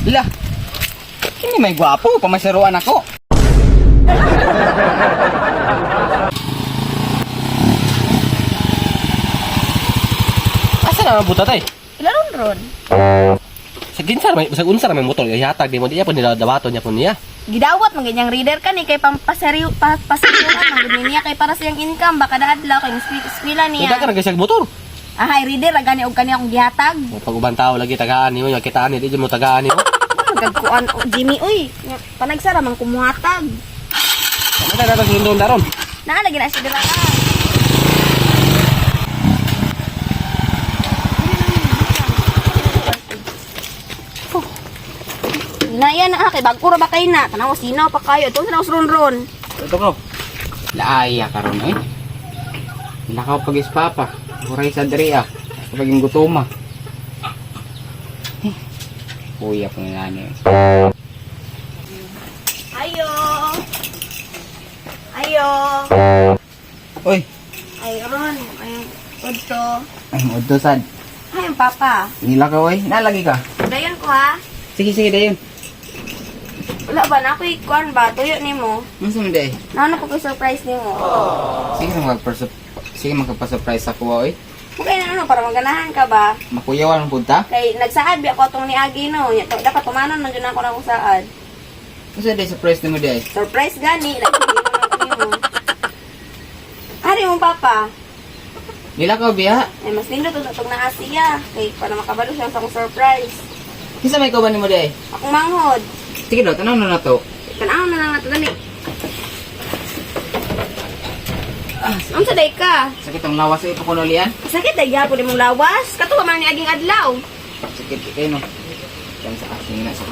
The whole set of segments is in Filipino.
Lah, ini may gwapo, pamasaruan ako. Asa na ang buta tay? Ilaron ron. Sa ginsar, sa unsar may motor, ihatag di mo diya po niladawato niya po niya. Gidawat man ganyang reader ka ni kay pampasariw pasariwan man niya kay para sa iyang income baka daadlaw kay eskwela niya. Ida ka nagsag motor. Ahay reader gani og kani akong gihatag. Pag ubang tao lagi tagaan niyo, kitaan ni di mo tagaan niyo. Gagkuan Jimmy uy. Panagsara man kumuhatag. Ano na nato sundon daron? Naalagi na siya dira ka. Na yan na kay bagko ra ba kay na tanaw sinaw pa kayo ito sa ron. Ito ko. Laaya karon eh. Lakaw pag ispapa. Huray sa diri ah. Kapag yung gutoma. Kuya po nga niya. Ayo. Ayo. Uy. Ay ron, ay udto. Ay, utusan. Ay ang papa. Nilakaw eh. Nalagi ka. Dayon ko ha. Sige, sige, dayon. Wala ba na ako ikuan ba tuyo nimo? Ano sa mga Nano po ko surprise nimo? Sige, magpasurprise ako oy. Okay na ano para maganahan ka ba? Makuyawan ang punta. Kay nagsaad bi ako atong ni Agi no. Dapat tumanon man jud ako na saad. Ano sa surprise mo day? Surprise gani, lagi mo. Ari mo papa. Nilakaw biya. Ay mas nindot ug atong naa siya kay para makabalo siya sa akong surprise. Kisa may kauban mo day? Akong manghod. Sige daw, tanong na to. Tanaw na lang nato gani. Unsa day ka? Sakit ang lawas sa ipakunolian. Sakit ay gyapon imong lawas. Kato man ni aging adlaw. Sakit kayo no. Yan sa akin na sa.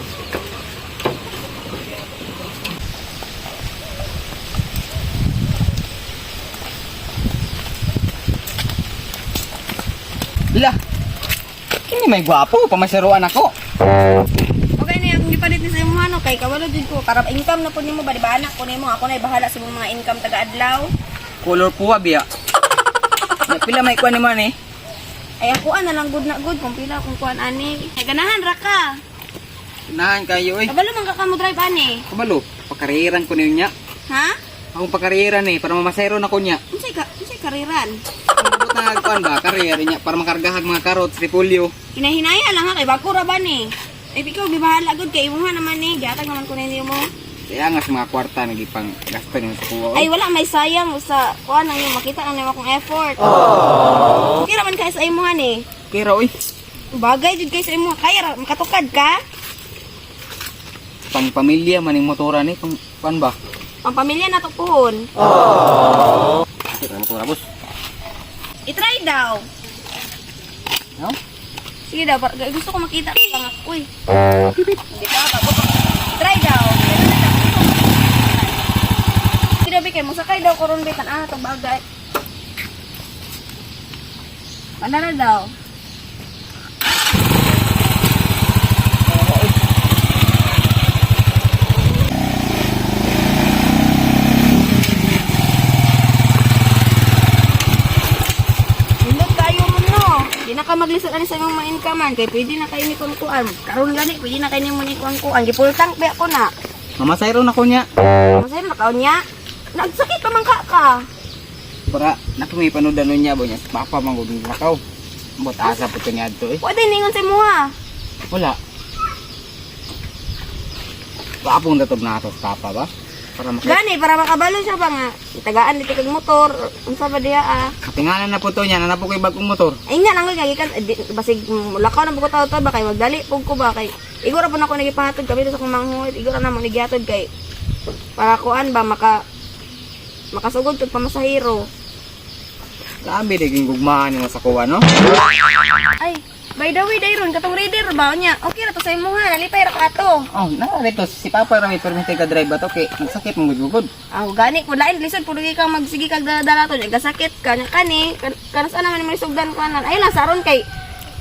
Lah, ini may gwapo, pamasaruan ako. Okay na yung gipalit ni sa imong ano kay kawalo jud ko para income na po nimo ba di ba anak ko nimo ako na bahala sa imong mga income taga adlaw. Color puwa biya. Pila may kuan ni man eh. Ay ako na lang good na good kung pila kung kuan ani. Ay ganahan ra ka. Nahan kayo eh. Kabalo man ka mo drive ani. Kabalo, pakariran ko niya. Ha? Akong pakariran eh, para mamasayro na ko niya. Unsay kariran? Ang bubot na kuan ba, karyer niya para makargahag mga karot, repolyo. Hinahinaya lang ha kay bako ra ba ni. Ay ikaw di bahala good kay imong naman ni gatag naman ko na nimo. Kaya nga sa mga kwarta nagipang gasto niyo sa kuwa. Ay wala may sayang sa kuan ang makita ang nimo akong effort. Okay raman kay sa imuhan ni. Kira oy, Bagay jud kay sa imo kaya ra makatukad ka. pang pamilya maning motora ni pang kuan ba? Ang pamilya na to puhon. Kira mo boss. I-try daw. No? Sige daw, gusto ko makita ko lang ako. Uy. Hindi ka ba? Try daw. Sige daw, mo sakay daw koron bitan to bagay. Pandara daw. Di na ka maglisod ani sa imong mga income kay pwede na kayo ni kuan. Karon gani pwede na kayo ni mo ni kuan. Gipul tank ba ako na. Mamasayro na ko niya. Masay na kaon niya. Nagsakit pa man ka. Para napumi panudan niya bo niya. Papa man gud nakaw. Bot asa pud niya adto eh. Pwede ningon sa imo ha. Wala. Paapong datog na ato sa papa ba? Para Gani para makabalo siya ba nga. Itagaan dito kag motor. Unsa ba diha ah? Katingalan na po to niya, na po ko'y bagong motor. Ay nga lang gikan basig lakaw na buko taw ba kay magdali pug ko ba kay igora po na ako nagipahatod kami sa akong manghod. Igora na mo nagihatod kay para kuan ba makasugod tug pamasahero. Labi diging gugmaan mo sa kuwa no? Ay, by the way, dayron katong reader ba niya? Okay ra to sa imo ha, nalipay ra ka ato. Oh, dito si Papa ra may permit ka drive ato kay nagsakit mo gud. Aw gani ko lain lisod pud ka magsige kag dala to, gasakit ka nya kani, kanas ana man mo sugdan kanan. Ay lang saron kay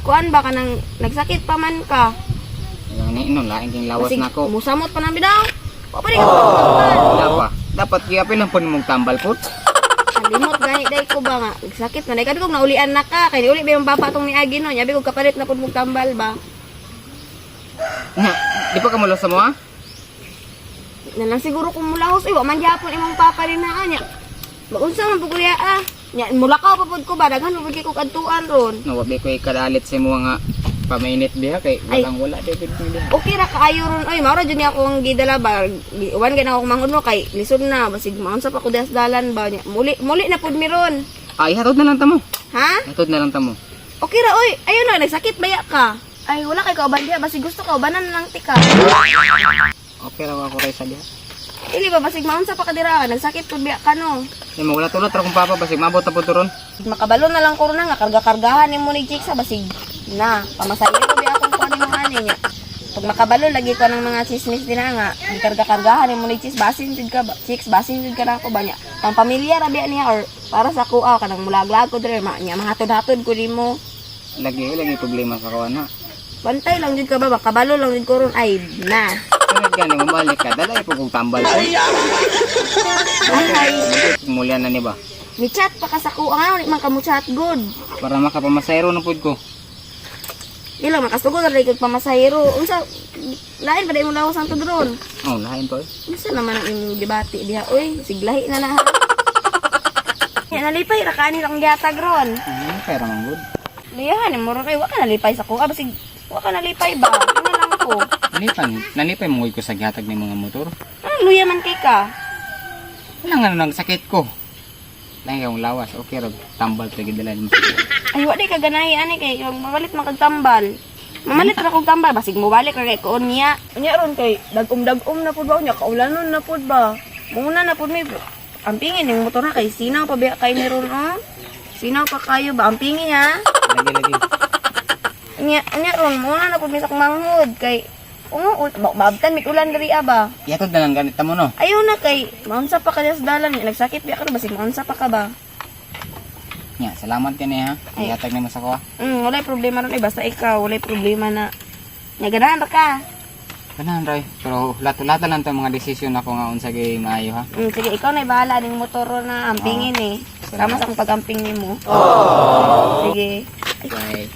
kuan ba kanang nagsakit pa man ka. Ngani no lain king lawas Basig, nako. musamot pa nang bidaw. Wa pa rin ka magtambal. Dapat gyapin lang pud mong tambal pud. Limot gani day ko ba nga. Nagsakit na. Kaya ko naulian na ka. Kaya uli ba yung papa tong ni Agi no. Nyabi ko kapalit na pud mong tambal ba. Nga, Di pa ka mulos sa mo ha? Na lang siguro kung mulahos, wa man gyapon imong papa rin na anya. Maunsa man pugulya Nya mulakaw pa pud ko ba daghan pud ko kadtuan ron. No, wabi ko ikadalit sa mo nga pamainit biya kay walang wala David niya. Okay ra kaayo ron oy, mao ra jud ni akong gidala ba. Uwan gid ako manghud mo kay lisod na basig maunsa pa ko dalan ba nya. Muli na pud mi ron. Ay, hatod na lang tamo. Ha? Hatod na lang tamo. Okay ra oy, ayun na nagsakit baya ka. Ay wala kay kauban diha basig gusto ka ubanan lang tika. Okay ra ako ray sa diha. Dili ba basig maunsa pa ka dira nagsakit pud biya ka no. Di mo wala tulot ra kung papa basig mabot na pud ron. Makabalo na lang ko ron nga karga-kargahan ni mo ni Chicks basig na pamasayo ko biya akong kuan ni mga ani nya. Pag makabalo lagi ko ng mga chismis din nga, di karga-kargahan ni mo ni Chicks basin jud ka ba? Chicks basin jud ka na ako ba nya. Pang pamilya ra biya niya or para sa kuha kanang mulaglag ko dire ma nya mahatod-hatod ko nimo. Lagi problema sa kawan ha. Bantay lang jud ka ba makabalo lang jud ko ron ay na. Kahit gani mabalik ka, dalay po kong tambal ko. Ay, Mulya na ni ba? ni chat pa ka sa kuha nga ni man ka mo chat good. Para makapamasayro na pud ko. Ila makasugod ra gyud pamasahero. Unsa lain pa day mo lawas ang tudron. Oh, lain to. Unsa naman ang imong debate diha oy, siglahi na na. Ya nalipay ra kani lang gihatag ron. Pero man good. Liyahan mo ron kay wa ka nalipay sa kuha basig wa ka nalipay ba? Ano lang ko. Nalipay mo ko sa gihatag ng mga motor. Ano luya man kay ka? Wala nga nang sakit ko. Lang yung lawas, okay ra tambal sa gidalan mo. Ay wa di ka ganahi ani kay mabalit man kag tambal. Mamalit ra kog tambal basig mo balik ra kay kuon niya. Unya ron kay dagom-dagom na pud ba nya kaulanon na pud ba. Muna na pud mi ampingin yung motor na kay sinaw pa biya kay ni ron oh. Sinaw pa kayo ba ampingi ha? Lagi. Nya ron muna na pud mi sa manghud kay maabtan mit ulan diri ba. Yatod na lang ganit mo no. Ayaw na kay maunsa pa ka sa dalan nagsakit biya ka basig maunsa pa ka ba. Nya, salamat kani ha. Ay. Gihatag nimo sa kuha. Walay problema ron basta ikaw walay problema na. Nya ganahan ra ka. Ganahan ray, pero lato-lato lang 'tong mga desisyon ako nga unsa gay maayo ha. Sige, ikaw na bahala ning motor na ampingin eh. Sama sa akong pag-amping nimo. Sige. Bye.